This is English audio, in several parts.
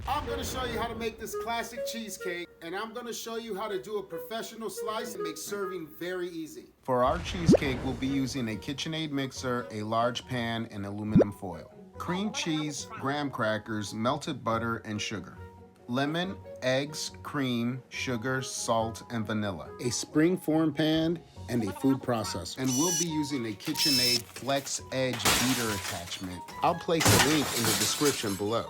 I'm gonna show you how to make this classic cheesecake, and I'm gonna show you how to do a professional slice and make serving very easy. For our cheesecake, we'll be using a KitchenAid mixer, a large pan, and aluminum foil. Cream cheese, graham crackers, melted butter, and sugar. Lemon, eggs, cream, sugar, salt, and vanilla. A spring-form pan and a food processor. And we'll be using a KitchenAid Flex Edge beater attachment. I'll place a link in the description below.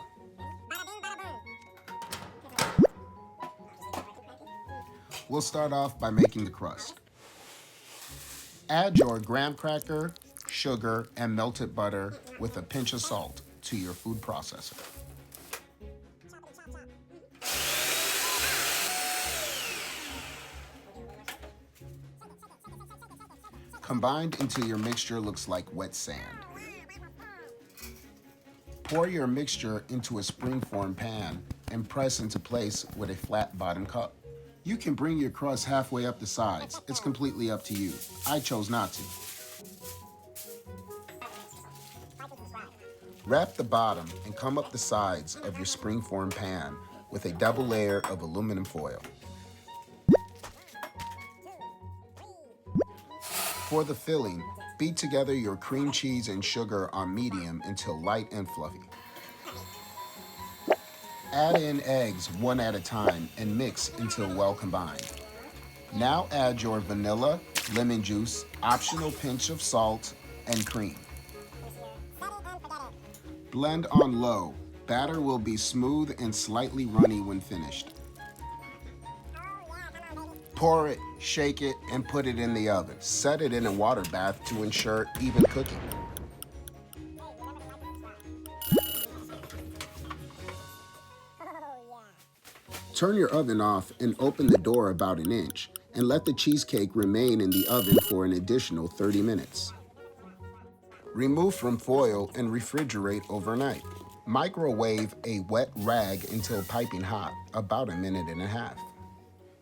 We'll start off by making the crust. Add your graham cracker, sugar, and melted butter with a pinch of salt to your food processor. Combined until your mixture looks like wet sand. Pour your mixture into a spring-form pan and press into place with a flat bottom cup. You can bring your crust halfway up the sides. It's completely up to you. I chose not to. Wrap the bottom and come up the sides of your spring-form pan with a double layer of aluminum foil. For the filling, beat together your cream cheese and sugar on medium until light and fluffy. Add in eggs one at a time and mix until well combined. Now add your vanilla, lemon juice, optional pinch of salt, and cream. Blend on low. Batter will be smooth and slightly runny when finished. Pour it, shake it, and put it in the oven. Set it in a water bath to ensure even cooking. Turn your oven off and open the door about an inch and let the cheesecake remain in the oven for an additional 30 minutes. Remove from foil and refrigerate overnight. Microwave a wet rag until piping hot, about a minute and a half.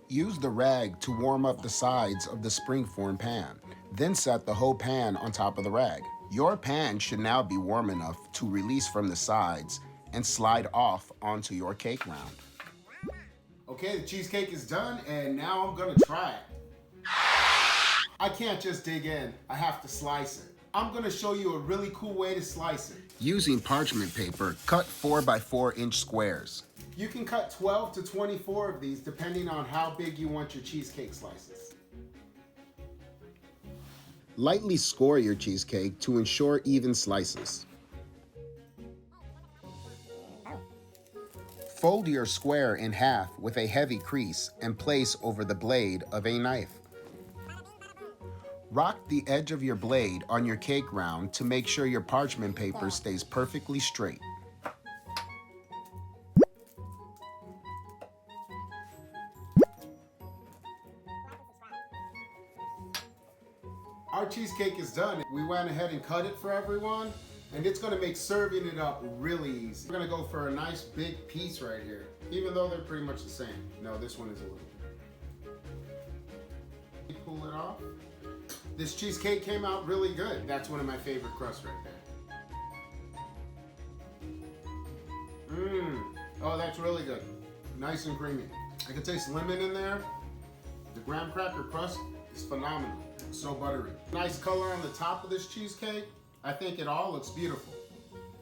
Use the rag to warm up the sides of the spring-form pan, then set the whole pan on top of the rag. Your pan should now be warm enough to release from the sides and slide off onto your cake round. Okay, the cheesecake is done, and now I'm gonna try it. I can't just dig in, I have to slice it. I'm gonna show you a really cool way to slice it. Using parchment paper, cut 4x4-inch squares. You can cut 12 to 24 of these depending on how big you want your cheesecake slices. Lightly score your cheesecake to ensure even slices. Fold your square in half with a heavy crease and place over the blade of a knife. Rock the edge of your blade on your cake round to make sure your parchment paper stays perfectly straight. Our cheesecake is done. We went ahead and cut it for everyone, and it's gonna make serving it up really easy. We're gonna go for a nice big piece right here, even though they're pretty much the same. No, this one is a little. Pull it off. This cheesecake came out really good. That's one of my favorite crusts right there. Oh, that's really good. Nice and creamy. I can taste lemon in there. The graham cracker crust is phenomenal. So buttery. Nice color on the top of this cheesecake. I think it all looks beautiful.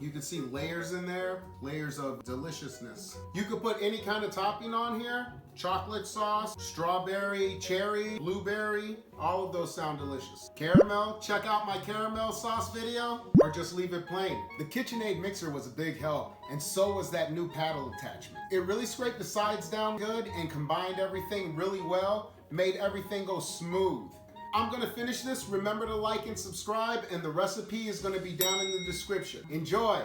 You can see layers in there, layers of deliciousness. You could put any kind of topping on here. Chocolate sauce, strawberry, cherry, blueberry, all of those sound delicious. Caramel, check out my caramel sauce video, or just leave it plain. The KitchenAid mixer was a big help, and so was that new paddle attachment. It really scraped the sides down good and combined everything really well, made everything go smooth. I'm gonna finish this. Remember to like and subscribe, and the recipe is gonna be down in the description. Enjoy!